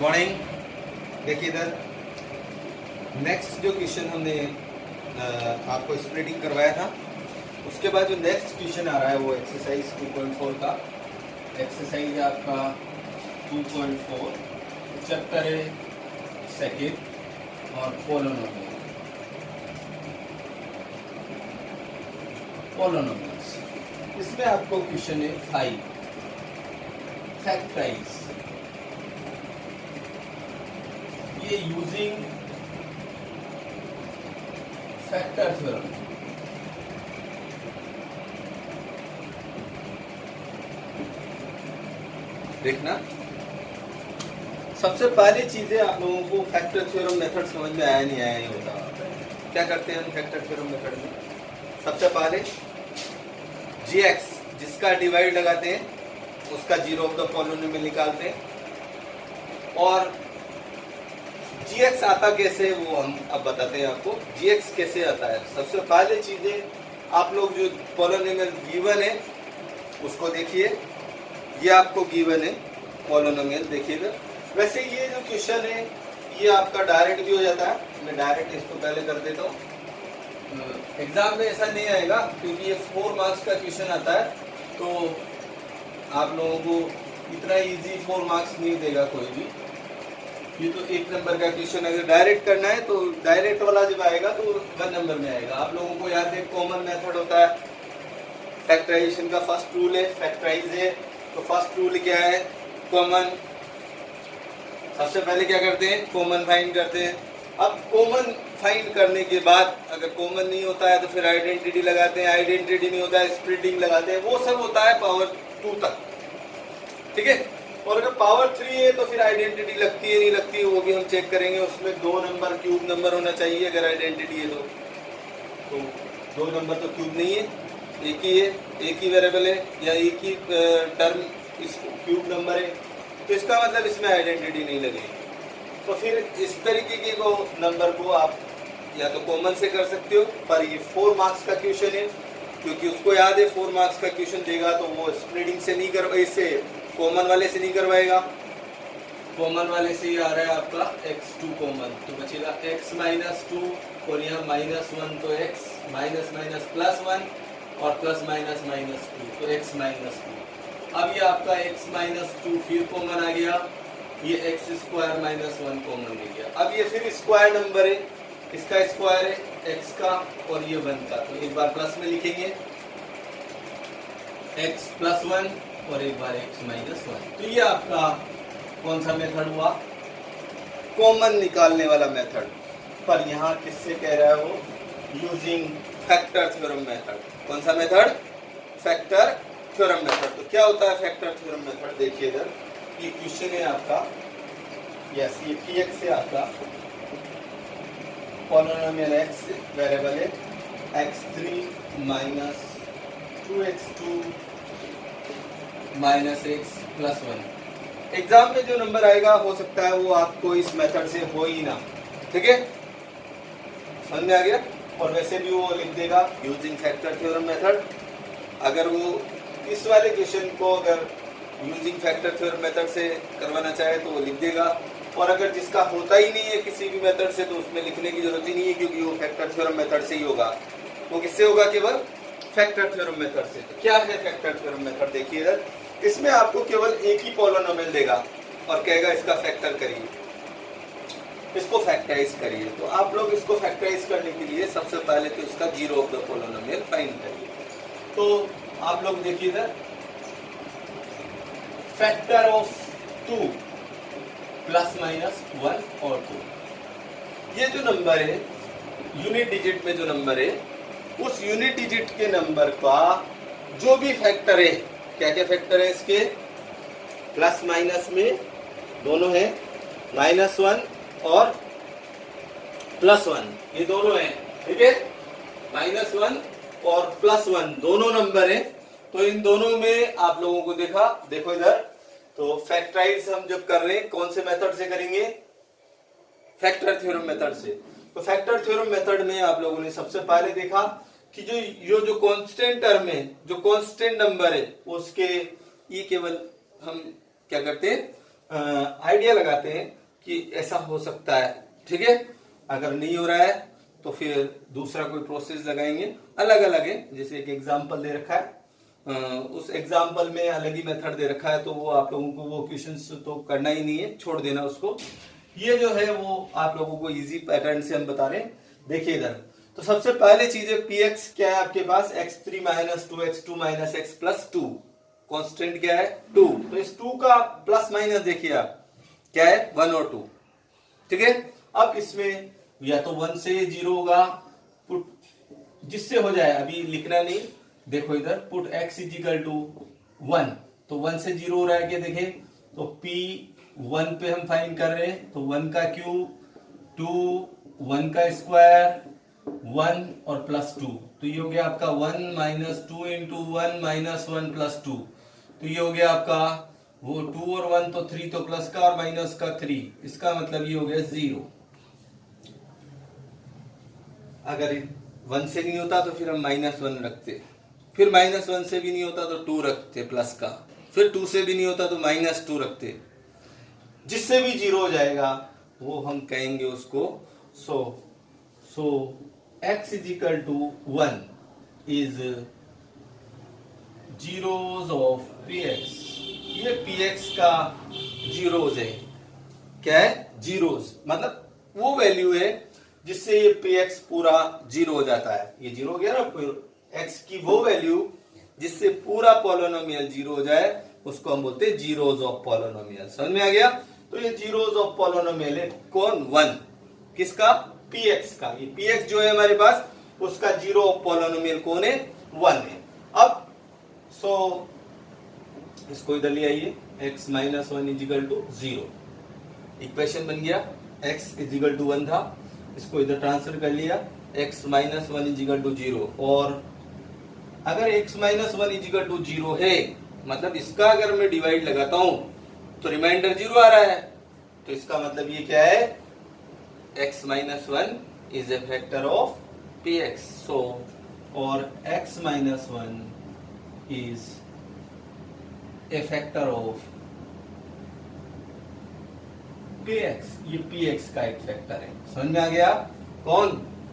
Morning. देखिए इधर next जो क्वेश्चन हमने आपको स्प्लिटिंग करवाया था, उसके बाद जो नेक्स्ट क्वेश्चन आ रहा है वो एक्सरसाइज 2.4 का। एक्सरसाइज आपका 2.4 चैप्टर है सेकेंड और पोलोनोमियल्स। इसमें आपको क्वेश्चन है 5 फैक्टराइज। ये यूजिंग फैक्टर थ्योरम। देखना, सबसे पहली चीजें आप लोगों को फैक्टर थ्योरम मेथड समझ में आया नहीं आया ये होता। क्या करते हैं हम फैक्टर थ्योरम मेथड में? सबसे पहले gx जिसका डिवाइड लगाते हैं उसका जीरो ऑफ द पॉलिनोमियल निकालते हैं। और gx आता कैसे वो हम अब बताते हैं आपको। gx कैसे आता है, सबसे पहले चीजें आप लोग जो पॉलिनोमियल गिवन है उसको देखिए। ये आपको गिवन है पॉलिनोमियल, देखिएगा। वैसे ये जो क्वेश्चन है ये आपका डायरेक्ट भी हो जाता है। मैं डायरेक्ट इसको पहले कर देता हूँ। एग्जाम में ऐसा नहीं आएगा क्योंकि ये 4 मार्क्स का क्वेश्चन आता है, तो आप लोगों को इतना इजी 4 मार्क्स नहीं देगा कोई भी। ये तो 1 नंबर का क्वेश्चन, अगर डायरेक्ट करना है तो डायरेक्ट वाला जब आएगा तो 1 नंबर में आएगा। आप लोगों को याद है कॉमन मेथड होता है फैक्टराइजेशन का। फर्स्ट रूल है फैक्टराइज है, तो फर्स्ट रूल क्या है? कॉमन। सबसे पहले क्या करते हैं? कॉमन फाइंड करते हैं। अब कॉमन फाइंड करने के बाद अगर कॉमन नहीं होता है तो फिर आइडेंटिटी लगाते हैं। आइडेंटिटी नहीं होता है स्प्लिटिंग लगाते हैं। वो सब होता है पावर 2 तक, ठीक है। और अगर पावर 3 है तो फिर आइडेंटिटी लगती है नहीं लगती है वो भी हम चेक करेंगे। उसमें 2 नंबर क्यूब नंबर होना चाहिए अगर आइडेंटिटी है तो 2 नंबर तो क्यूब नहीं है, एक ही है, एक ही वेरिएबल है या एक ही टर्म इस क्यूब नंबर है, तो इसका मतलब इसमें आइडेंटिटी नहीं लगेगी। तो फिर इस तरीके के को नंबर को आप या तो कॉमन से कर सकते हो, पर ये 4 मार्क्स का क्वेश्चन है क्योंकि उसको याद है 4 मार्क्स का क्वेश्चन देगा तो वो स्प्लिटिंग से नहीं कर, इससे कॉमन वाले से नहीं करवाएगा। कॉमन वाले से ही आ रहा है आपका x2 कॉमन, तो बचेगा x माइनस 2 और यहाँ -1 तो x माइनस माइनस +1 और प्लस माइनस माइनस 2 तो x माइनस 2। अब ये आपका x माइनस 2 फिर कॉमन आ गया, ये x स्क्वायर माइनस 1 कॉमन ले गया। अब ये फिर स्क्वायर नंबर है, इसका स्क्वायर है x का और ये 1 का, तो एक बार प्लस में लिखेंगे x प्लस 1 और एक बार x माइनस 1। तो ये आपका कौन सा मेथड हुआ? कॉमन निकालने वाला मेथड। पर यहाँ किससे कह रहा है वो? Using factor theorem method. कौन सा मेथड? Factor theorem method. तो क्या होता है फैक्टर थ्योरम मेथड? देखिए इधर ये क्वेश्चन है आपका, यस ये px से आपका पॉलिनोमियल x वेरिएबल है x3 minus 2x2 minus x plus 1। Exam में जो नंबर आएगा हो सकता है वो आपको इस मेथड से हो ही ना, ठीक है, समझ में आ गया। और वैसे भी वो लिख देगा यूजिंग फैक्टर थ्योरम मेथड। अगर वो इस वाले क्वेश्चन को अगर यूजिंग फैक्टर थ्योरम मेथड से करवाना चाहे तो वो लिख देगा। और अगर जिसका होता ही नहीं है किसी भी मेथड से तो उसमें लिखने की जरूरत ही नहीं है क्योंकि वो फैक्टर थ्योरम मेथड से ही होगा। वो किससे होगा? केवल फैक्टर थ्योरम मेथड से। तो क्या है फैक्टर थ्योरम मेथड? देखिए इधर, इसमें आपको केवल एक ही पॉलिनोमियल देगा और कहेगा इसका फैक्टर करिए, इसको फैक्टराइज करिए। तो आप लोग इसको फैक्टराइज करने के लिए सबसे पहले तो इसका zero of the polynomial find करिए। तो आप लोग देखिए इधर, फैक्टर ऑफ 2 प्लस माइनस 1 और 2। ये जो नंबर है यूनिट डिजिट में जो नंबर है उस यूनिट डिजिट के नंबर का जो भी फैक्टर है, क्या क्या फैक्टर है इसके? प्लस माइनस में दोनों है, -1 और +1 ये दोनों है, ठीक है। -1 और +1 दोनों नंबर है। तो इन दोनों में आप लोगों को देखो इधर, तो फैक्टराइज हम जब कर रहे हैं कौन से मेथड से करेंगे? फैक्टर थ्योरम मेथड से। तो फैक्टर थ्योरम मेथड में आप लोगों ने सबसे पहले देखा कि जो कांस्टेंट टर्म है, जो कांस्टेंट नंबर है उसके ये केवल हम क्या करते हैं? आइडिया लगाते हैं कि ऐसा हो सकता है, ठीक है। अगर नहीं हो रहा है तो फिर दूसरा कोई प्रोसेस लगाएंगे, अलग अलग है। जैसे एक एग्जांपल दे रखा है, उस एग्जांपल में अलग ही मेथड दे रखा है, तो वो आप लोगों को वो क्वेश्चंस तो करना ही नहीं है, छोड़ देना उसको। ये जो है वो आप लोगों को इजी पैटर्न से हम बता रहे हैं। देखिए इधर, तो सबसे पहले चीज है px क्या है आपके पास, x3 minus 2x2 minus x plus 2। Constant क्या है 2, तो इस 2 का प्लस माइनस देखिए आप क्या है 1 और 2, ठीक है। अब इसमें या तो 1 से 0 होगा, पुट जिससे हो जाए, अभी लिखना नहीं, देखो इधर पुट x इजिकल टू 1, तो 1 से 0 हो रहा है क्या, देखे तो p 1 पे हम फाइंड कर रहे हैं, तो 1 का क्यूब 2, 1 का स्क्वायर 1 और प्लस 2, तो ये हो गया आपका 1 माइनस 2 इंटू 1 माइनस 1 प्लस 2, तो ये हो गया आपका वो 2 और 1 तो 3, तो प्लस का और माइनस का 3, इसका मतलब ये हो गया 0। अगर 1 से नहीं होता तो फिर हम -1 रखते, फिर -1 से भी नहीं होता तो 2 रखते प्लस का, फिर 2 से भी नहीं होता तो -2 रखते, जिससे भी 0 हो जाएगा वो हम कहेंगे उसको so x equal to 1 is zeros of px। ये px का जीरोज है, क्या है जीरोज, मतलब वो वैल्यू है जिससे ये px पूरा 0 हो जाता है। ये 0 हो गया ना, x की वो वैल्यू जिससे पूरा पॉलिनोमियल 0 हो जाए उसको हम बोलते हैं जीरोज ऑफ पॉलिनोमियल। समझ में आ गया? तो ये जीरोज ऑफ पॉलिनोमियल है कौन, 1, किसका, px का। ये px जो है हमारे पास उसका जीरो ऑफ पॉलिनोमियल कौन है, 1 है। अब इसको इधर ले आइए, x minus 1 equal to 0, equation बन गया। x इजिकल टू 1 था, इसको इधर ट्रांसफर कर लिया, x माइनस 1 इजिकल टू 0। और अगर x माइनस 1 इजिकल टू 0 है, मतलब इसका अगर मैं डिवाइड लगाता हूं तो रिमाइंडर 0 आ रहा है, तो इसका मतलब ये क्या है, x minus 1 is a factor of px। सो और x minus 1 is a factor of px। ये px का एक फैक्टर है, समझ में आ गया, कौन,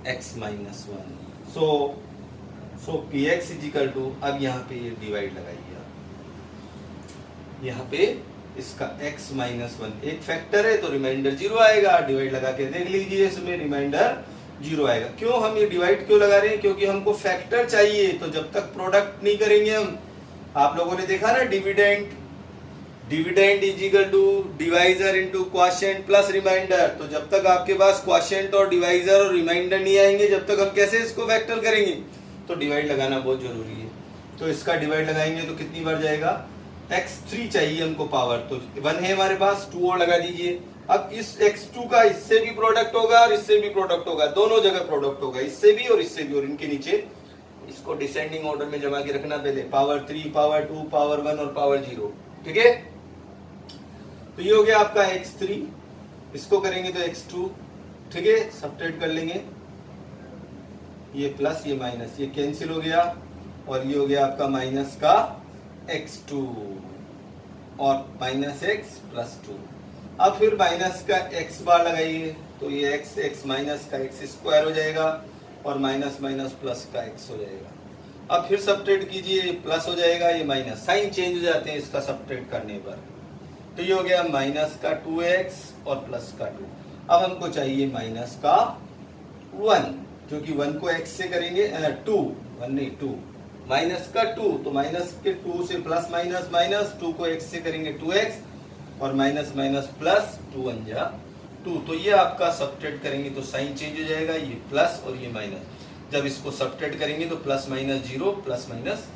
x minus 1। So px equal to, अब यहाँ पे ये डिवाइड लगाइए, यहाँ पे इसका x माइनस 1 एक फैक्टर है तो रिमाइंडर 0 आएगा, डिवाइड लगा के देख लीजिए, इसमें रिमाइंडर 0 आएगा। क्यों हम ये डिवाइड क्यों लगा रहे हैं, क्योंकि हमको फैक्टर चाहिए, तो जब तक प्रोडक्ट नहीं करेंगे हम, आप लोगों ने देखा ना dividend equal to divisor into quotient plus remainder, तो जब तक आपके पास क्वोशिएंट और डिवाइजर और रिमाइंडर नहीं आएंगे, जब तक हम कैसे इसको फैक्टर करेंगे, तो डिवाइड लगाना बहुत जरूरी है। तो इसका डिवाइड लगाएंगे तो कितनी बार जाएगा, x3 चाहिए हमको पावर, तो 1 है हमारे पास, 2 और लगा दीजिए। अब इस x2 का इससे भी प्रोडक्ट होगा और इससे भी प्रोडक्ट होगा, दोनों जगह प्रोडक्ट होगा, इससे भी और इससे भी, और इनके नीचे इसको डिसेंडिंग ऑर्डर में जमा के रखना, पहले पावर 3, पावर 2, पावर 1 और पावर 0, ठीक है। तो ये हो गया आपका x3, इसको करेंगे तो x2, ठीक है, सब्ट्रैक्ट कर लेंगे, ये प्लस ये माइनस, ये कैंसिल हो गया, और ये हो गया आपका माइनस का x2 और माइनस x प्लस 2। अब फिर माइनस का x बार लगाइए, तो ये x माइनस का x स्क्वायर हो जाएगा और माइनस माइनस प्लस का x हो जाएगा। अब फिर सब्ट्रैक्ट कीजिए, ये प्लस हो जाएगा, ये माइनस, साइन चेंज हो जाते हैं इसका सब्ट्रैक्ट करने पर। तो ये हो गया माइनस का 2x और प्लस का 2। अब हमको चाहिए माइनस का 1, क्योंकि 1 को x से करेंगे 2, 1 नहीं 2, माइनस का 2, तो माइनस के 2 से प्लस माइनस माइनस, 2 को x से करेंगे 2x और माइनस माइनस प्लस, 2 1 जा 2, तो ये आपका सब्ट्रैक्ट करेंगे तो साइन चेंज हो जाएगा, ये प्लस और ये माइनस। जब इसको सब्ट्रैक्ट करेंगे तो प्लस माइनस 0 प्लस माइनस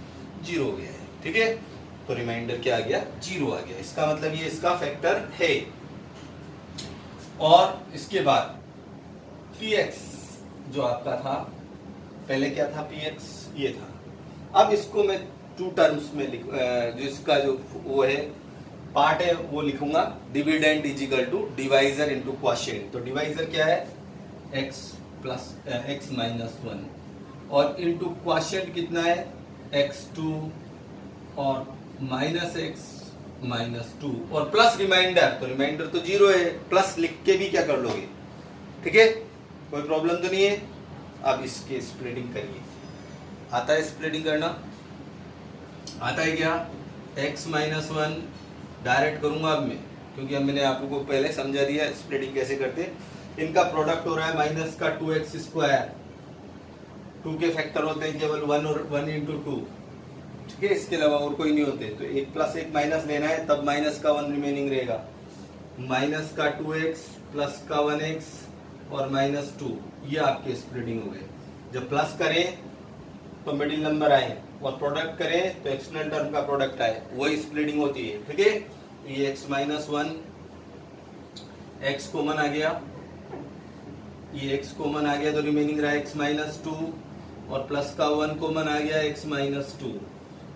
0 हो गया है, ठीक है। तो रिमाइंडर क्या आ गया, 0 आ गया, इसका मतलब ये इसका फैक्टर है। और इसके बाद px जो आपका था, पहले क्या था px, ये था। अब इसको मैं 2 टर्म्स में जो इसका जो वो है पार्ट है वो लिखूंगा, dividend equal to divisor into quotient. तो डिवाइजर क्या है, x प्लस x माइनस 1 और इनटू क्वोशिएंट कितना है, x2 और माइनस x -2 और प्लस रिमाइंडर, तो रिमाइंडर तो 0 है, प्लस लिख के भी क्या कर लोगे, ठीक है, कोई प्रॉब्लम तो नहीं है। अब इसके स्प्लिटिंग करिए, आता है स्प्लिटिंग करना, आता है क्या, x -1 डायरेक्ट करूंगा अब मैं, क्योंकि अब मैंने आप लोगों को पहले समझा दिया स्प्लिटिंग कैसे करते हैं। इनका प्रोडक्ट हो रहा है माइनस का 2x², 2 के फैक्टर होते हैं केवल 1 और 1 × 2, ठीक है, इसके अलावा और कोई नहीं होते। तो 1 + 1 माइनस लेना है, तब माइनस का 1 रिमेनिंग रहेगा, माइनस का 2x प्लस का 1x और -2, ये आपके स्प्लिटिंग हो गए। जब प्लस करें तो मिडिल नंबर आए और प्रोडक्ट करें तो एक्सटर्नल टर्म का प्रोडक्ट आए, वही स्प्लिटिंग होती है, ठीक है। ये x -1, x कॉमन आ गया, ये x कॉमन आ गया तो रिमेनिंग रहा x -2 और प्लस का 1 कॉमन आ गया x -2,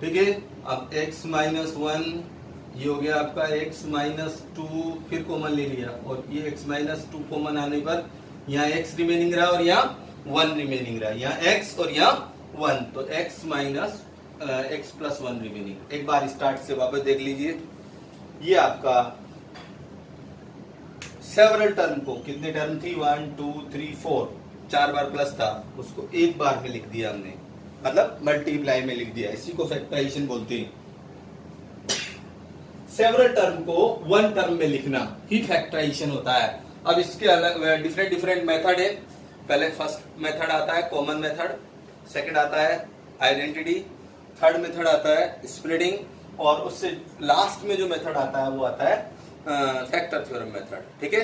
ठीक है। अब x -1 ये हो गया आपका x -2, फिर कॉमन ले लिया और ये x -2 कॉमन आने पर यहाँ x रिमेनिंग रहा और यहाँ 1 रिमेनिंग रहा, यहाँ x और यहाँ 1, तो x + 1 रिमेनिंग। एक बार स्टार्ट से वापस देख लीजिए, ये आपका सेवरल टर्म को, कितने टर्म थी, 1 2 3 4, 4 बार प्लस था, उसको एक बार में लिख दिया हमने, मतलब मल्टीप्लाई में लिख दिया, इसी को फैक्टराइजेशन बोलते हैं। सेवरल टर्म को वन टर्म में लिखना ही फैक्टराइजेशन होता है। अब इसके अलग डिफरेंट मेथड है। पहले फर्स्ट मेथड आता है कॉमन मेथड, सेकंड आता है आइडेंटिटी, थर्ड मेथड आता है स्प्लिटिंग, और उससे लास्ट में जो मेथड आता है वो आता है फैक्टर थ्योरम मेथड, ठीक है।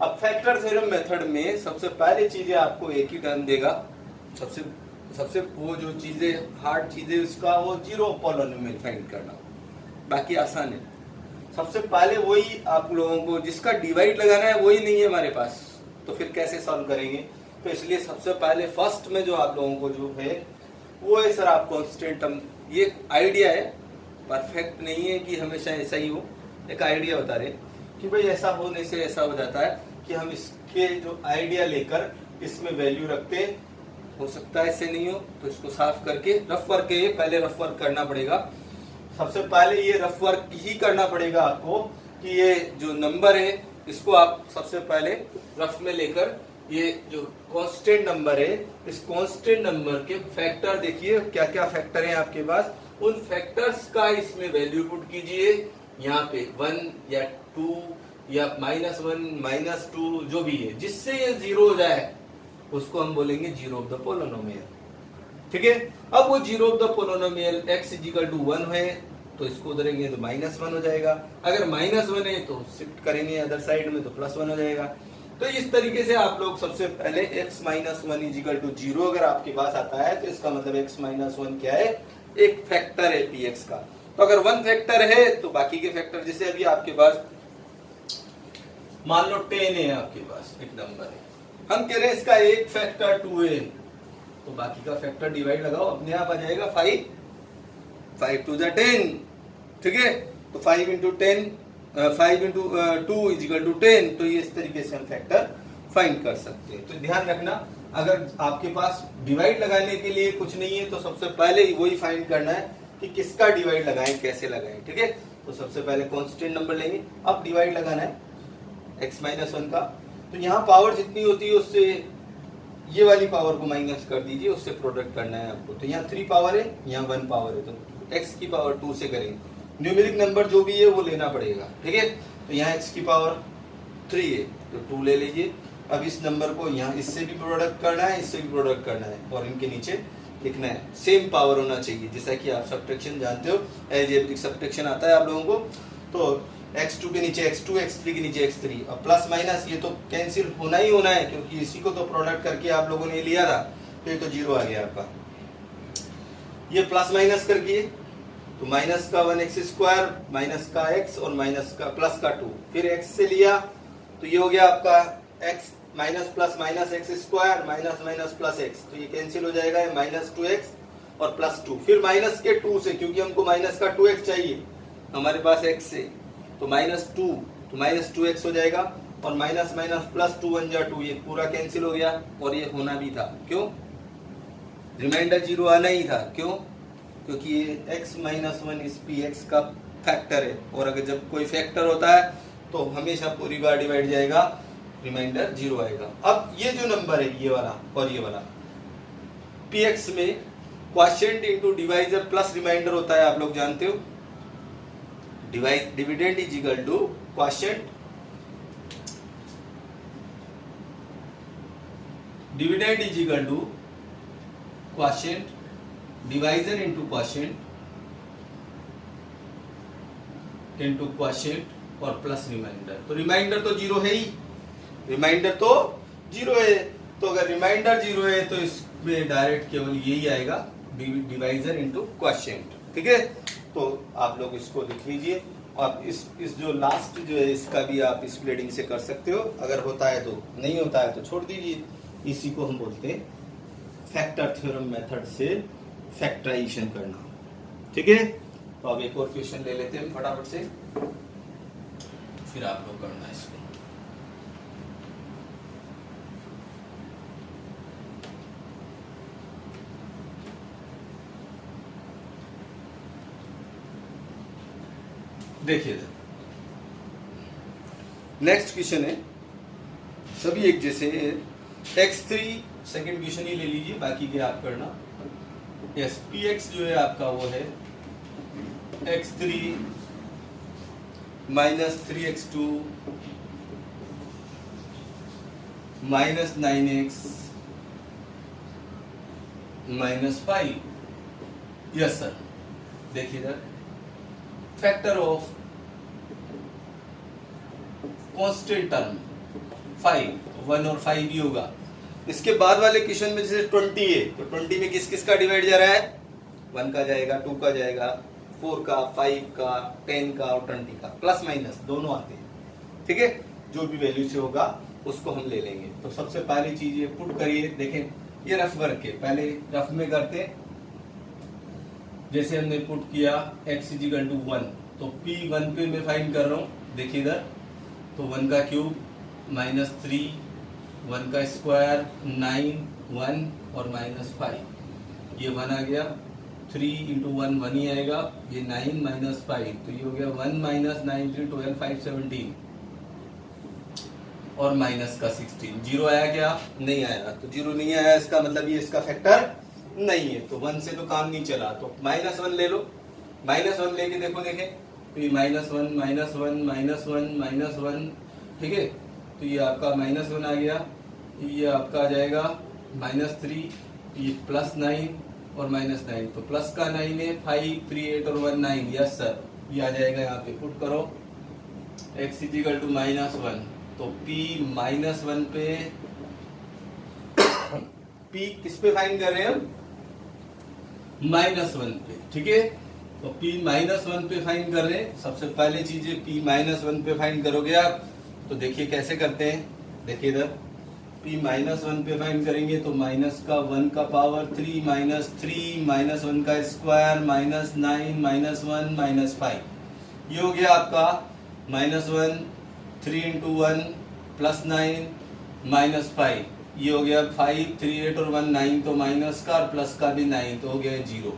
अब फैक्टर थ्योरम मेथड में सबसे पहले चीजें आपको एक ही टर्म देगा, सबसे वो जो चीजें हार्ड चीजें उसका वो जीरो पॉलिनोमियल फाइंड करना, बाकी आसान है। सबसे पहले वही आप लोगों को जिसका डिवाइड लगाना है वही नहीं है हमारे पास, तो फिर कैसे सॉल्व करेंगे। तो इसलिए सबसे पहले फर्स्ट में जो आप लोगों को जो है वो है सर आप कांस्टेंट टर्म, ये आइडिया है, परफेक्ट नहीं है कि हमेशा ऐसा ही हो, एक आइडिया बता रहे कि भाई ऐसा होने से ऐसा हो जाता है कि हम इसके जो आइडिया लेकर इसमें वैल्यू रखते, हो सकता है ऐसे नहीं हो, तो इसको साफ करके रफ वर्क है, पहले रफ वर्क करना पड़ेगा। सबसे पहले ये रफ वर्क ही करना पड़ेगा आपको कि ये जो नंबर है इसको आप सबसे पहले रफ में लेकर ये जो कांस्टेंट नंबर है, इस कांस्टेंट नंबर के फैक्टर देखिए क्या क्या फैक्टर हैं आपके पास, उन फैक्टर्स का इसमें वैल्यू पुट कीजिए, यहाँ पे 1 या 2 या -1 -2 जो भी है, जिससे ये 0 हो जाए उसको हम बोलेंगे जीरो ऑफ द पोलिनोमियल, ठीक है। अब वो zero of the polynomial x = 1 है तो इसको उधरेंगे तो -1 हो जाएगा, अगर -1 है तो शिफ्ट करेंगे अदर साइड में तो +1 हो जाएगा। तो इस तरीके से आप लोग सबसे पहले x - 1 = 0 अगर आपके पास आता है तो इसका मतलब x - 1 क्या है, एक फैक्टर है px का। तो अगर 1 फैक्टर है तो बाकी के फैक्टर, जैसे अभी आपके पास मान लो 10 है, आपके पास एक नंबर है, हम कह रहे हैं इसका एक फैक्टर 2 है, तो बाकी का फैक्टर डिवाइड लगाओ अपने आप आ जाएगा 5 2 = 10, ठीक है। तो 5 × 2 = 10, तो ये इस तरीके से हम फैक्टर फाइंड कर सकते हैं। तो ध्यान रखना अगर आपके पास डिवाइड लगाने के लिए कुछ नहीं है तो सबसे पहले वही फाइंड करना है कि किसका डिवाइड लगाएं, कैसे लगाएं, ठीक है। तो सबसे पहले कांस्टेंट नंबर लेंगे, अब डिवाइड लगाना है x - 1 का, तो यहाँ पावर जितनी होती है उससे ये वाली पावर को माइनस कर दीजिए, उससे प्रोडक्ट करना है आपको। तो यहाँ 3 पावर है, यहाँ 1 पावर है, तो x की पावर 2 से करेंगे, न्यूमेरिक नंबर जो भी है वो लेना पड़ेगा, ठीक है। तो यहाँ x की पावर 3 है तो 2 ले लीजिए। अब इस नंबर को यहाँ इससे भी प्रोडक्ट करना है, इससे भी प्रोडक्ट करना है और इनके नीचे लिखना है, सेम पावर होना चाहिए, जैसा कि आप सब्ट्रैक्शन जानते हो, अलजेब्रिक सब्ट्रैक्शन आता है आप लोगों को। तो x2 के नीचे x2, x3 के नीचे x3, और प्लस माइनस ये तो कैंसिल होना ही होना है क्योंकि इसी को तो प्रोडक्ट करके आप लोगों ने लिया था, तो ये तो 0 आ गया आपका। ये प्लस माइनस कर दिए तो माइनस का 1x², माइनस का x और माइनस का प्लस का 2, फिर x से लिया तो ये हो गया आपका x minus plus minus x² minus minus plus x, तो ये कैंसिल हो जाएगा, -2x और +2, फिर माइनस के 2 से, क्योंकि हमको माइनस का 2x चाहिए हमारे पास x से, तो -2 तो -2x हो जाएगा और माइनस माइनस +2 = 2, ये पूरा कैंसिल हो गया और ये होना भी था, क्यों, रिमाइंडर 0 आना ही था, क्यों, क्योंकि ये x - 1 इस px का फैक्टर है, और अगर जब कोई फैक्टर होता है तो हमेशा पूरी बार डिवाइड जाएगा, रिमाइंडर 0 आएगा। अब ये जो नंबर है ये वाला और ये वाला, px में quotient into divisor plus remainder होता है, आप लोग जानते हो। Dividend is equal to quotient, dividend is equal to quotient, divisor into quotient into quotient और प्लस रिमाइंडर। तो रिमाइंडर तो 0 है ही, रिमाइंडर तो 0 है, तो अगर रिमाइंडर 0 है तो इसमें डायरेक्ट केवल यही आएगा, डिवाइजर इनटू क्वोशिएंट। ठीक है, तो आप लोग इसको लिख लीजिए, और इस जो लास्ट जो है इसका भी आप स्प्लिटिंग से कर सकते हो, अगर होता है तो, नहीं होता है तो छोड़ दीजिए। इसी को हम बोलते हैं फैक्टर थ्योरम मेथड से फैक्टराइजेशन करना। ठीक है, तो अब एक और क्वेश्चन ले लेते हैं फटाफट से, फिर आप लोग करना इसको। देखिए नेक्स्ट क्वेश्चन है, सभी एक जैसे x3, सेकंड क्वेश्चन ही ले लीजिए, बाकी के आप करना। यस, px जो है आपका वो है x3 minus 3x2 minus 9x minus 5। Yes sir, देखिए इधर फैक्टर ऑफ कांस्टेंट टर्म 5, 1 और 5 भी होगा। इसके बाद वाले क्वेश्चन में जैसे 20 है, तो 20 में किस किस का डिवाइड जा रहा है, 1 का जाएगा, 2 का जाएगा, 4 का, 5 का, 10 का और 20 का, प्लस माइनस दोनों आते हैं। ठीक है, जो भी वैल्यू से होगा उसको हम ले लेंगे। तो सबसे पहली चीज ये पुट करिए, देखें ये रफ वर्क है, पहले रफ में करते हैं। जैसे हमने पुट किया x = 1, तो p1 पे मैं फाइंड कर रहा हूँ, देखिए इधर, तो 1 का क्यूब माइनस 3, 1 का स्क्वायर 9, 1 और माइनस 5, ये 1 आ गया। 3 × 1 1 ही आएगा, ये 9 माइनस 5, तो ये हो गया 1 माइनस 9 3 12 5 17 और माइनस का 16। 0 आया क्या? नहीं आया। तो 0 नहीं आया, इसका मतलब ये इसका फैक्टर नहीं है, तो 1 से तो काम नहीं चला, तो -1 ले लो। -1 लेके देखो, देखें तो ये -1 -1 -1 -1, ठीक है, तो ये आपका -1 आ गया, ये आपका आ जाएगा -3, ये +9 और -9, तो प्लस का 9 है, 5 3 8 और 1 9। यस सर, ये आ जाएगा, यहाँ पे पुट करो x = -1, तो p -1 पे p किस पे फाइंड कर रहे हैं हम? -1 पे। ठीक है, तो p -1 पे फाइंड कर रहे हैं। सबसे पहले चीज है p -1 पे फाइंड करोगे आप, तो देखिए कैसे करते हैं। देखिए इधर p -1 पे फाइंड करेंगे तो माइनस का 1 का पावर 3 -3 -1 का स्क्वायर -9 -1 -5, ये हो गया आपका -1 3 × 1 +9 -5, ये हो गया 5 3 8 और 1 9, तो माइनस का और प्लस का भी 9, तो हो गया 0।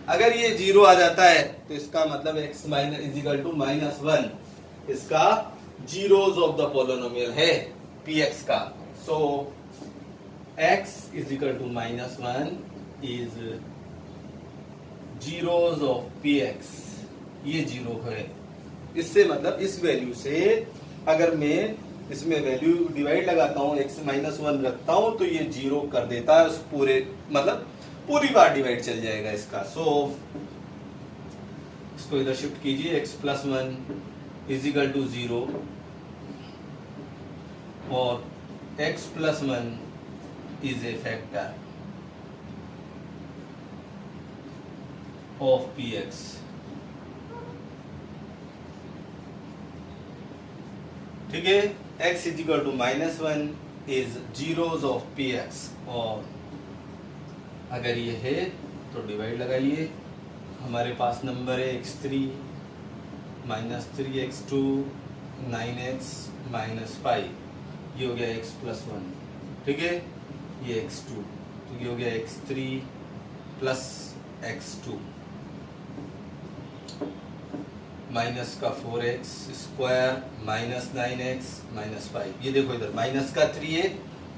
अगर ये 0 आ जाता है तो इसका मतलब x = -1 इसका जीरोस ऑफ द पोलिनोमियल है px का। सो x = -1 is zeros of px, ये 0 है। इससे मतलब इस वैल्यू से अगर मैं इसमें वैल्यू डिवाइड लगाता हूँ, x -1 रखता हूँ, तो ये 0 कर देता है, उस पूरे मतलब पूरी बार डिवाइड चल जाएगा इसका। सो इसको इधर शिफ्ट कीजिए, x + 1 = 0 और x + 1 is a factor of px। ठीक है, x = -1 is zeros of px, और अगर ये है तो डिवाइड लगाइए। हमारे पास नंबर है x3 -3x2 9x -5, ये हो गया x + 1, ठीक है, ये x2, तो ये हो गया x3 + x2। माइनस का 4x square minus 9x minus 5। ये देखो इधर माइनस का 3 है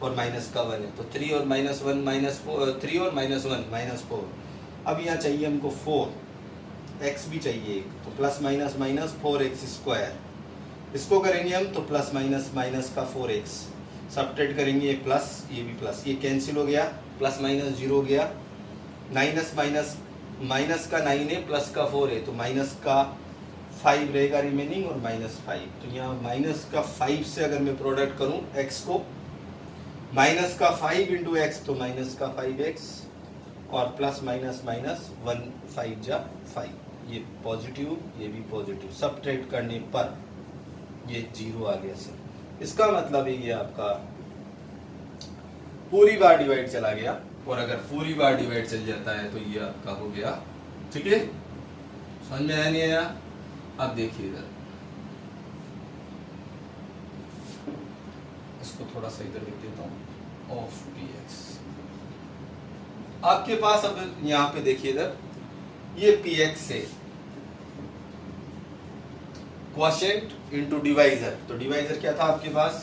और माइनस का 1 है, तो 3 और माइनस 1 माइनस 4, 3 और माइनस 1 माइनस 4। अब यहाँ चाहिए हमको 4x भी चाहिए, तो plus minus minus 4x square. इसको करेंगे हम तो प्लस माइनस माइनस का 4x सब्ट्रैक्ट करेंगे, ये प्लस ये भी प्लस, ये कैंसिल हो गया, प्लस माइनस 0 हो गया। माइनस माइनस माइनस का 9 है प्लस का 4 है, तो माइनस का 5 रहेगा रिमेनिंग और माइनस 5। तो यहाँ माइनस का 5 से अगर मैं प्रोडक्ट करूँ x को, माइनस का 5 इंटू एक्स तो माइनस का 5x और प्लस माइनस माइनस 1 5 जा 5, ये पॉजिटिव ये भी पॉजिटिव, सब्ट्रैक्ट करने पर ये 0 आ गया सर। इसका मतलब है ये आपका पूरी बार डिवाइड चला गया, और अगर पूरी बार डिवाइड चल जाता है तो ये आपका हो गया। ठीक है, समझ में आया नहीं आया? अब देखिए इधर, इसको थोड़ा सा इधर लिख देता हूं, ऑफ px। आपके पास अब यहां पे देखिए इधर, ये px है क्वोशिएंट इनटू डिवाइजर। तो डिवाइजर क्या था आपके पास,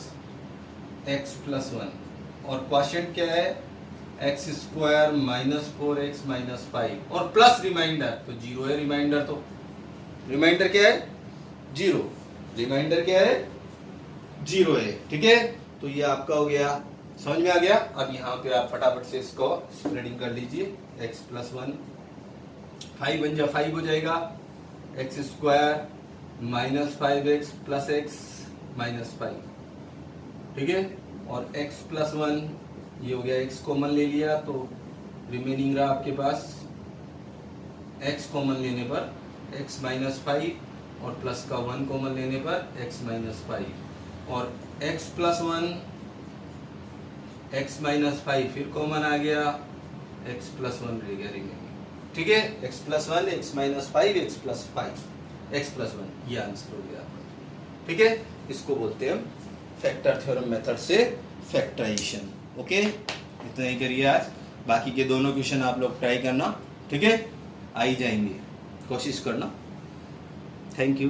x प्लस 1, और क्वोशिएंट क्या है, x square minus 4x minus 5 और प्लस रिमाइंडर, तो 0 है रिमाइंडर, तो रिमाइंडर क्या है 0, रिमाइंडर क्या है 0 है। ठीक है, तो ये आपका हो गया, समझ में आ गया? अब यहाँ पे आप फटाफट से इसको स्प्रेडिंग कर लीजिए, x प्लस 1 5 बन जा 5 हो जाएगा, x square minus 5x plus x minus 5। ठीक है, और x प्लस 1 ये हो गया, x कॉमन ले लिया तो रिमेनिंग रहा आपके पास, x कॉमन लेने पर x माइनस 5 और प्लस का 1 कॉमन लेने पर x माइनस 5, और x प्लस 1 x माइनस 5 फिर कॉमन आ गया, x प्लस 1 रह गया रिमेनिंग। ठीक है, x plus 1 x minus 5 x plus 5 x plus 1, ये आंसर हो गया। ठीक है, इसको बोलते हैं फैक्टर थ्योरम मेथड से फैक्टराइजेशन। ओके, इतना ही करिए आज, बाकी के दोनों क्वेश्चन आप लोग ट्राई करना। ठीक है, आ ही जाएंगे, कोशिश करना। Thank you.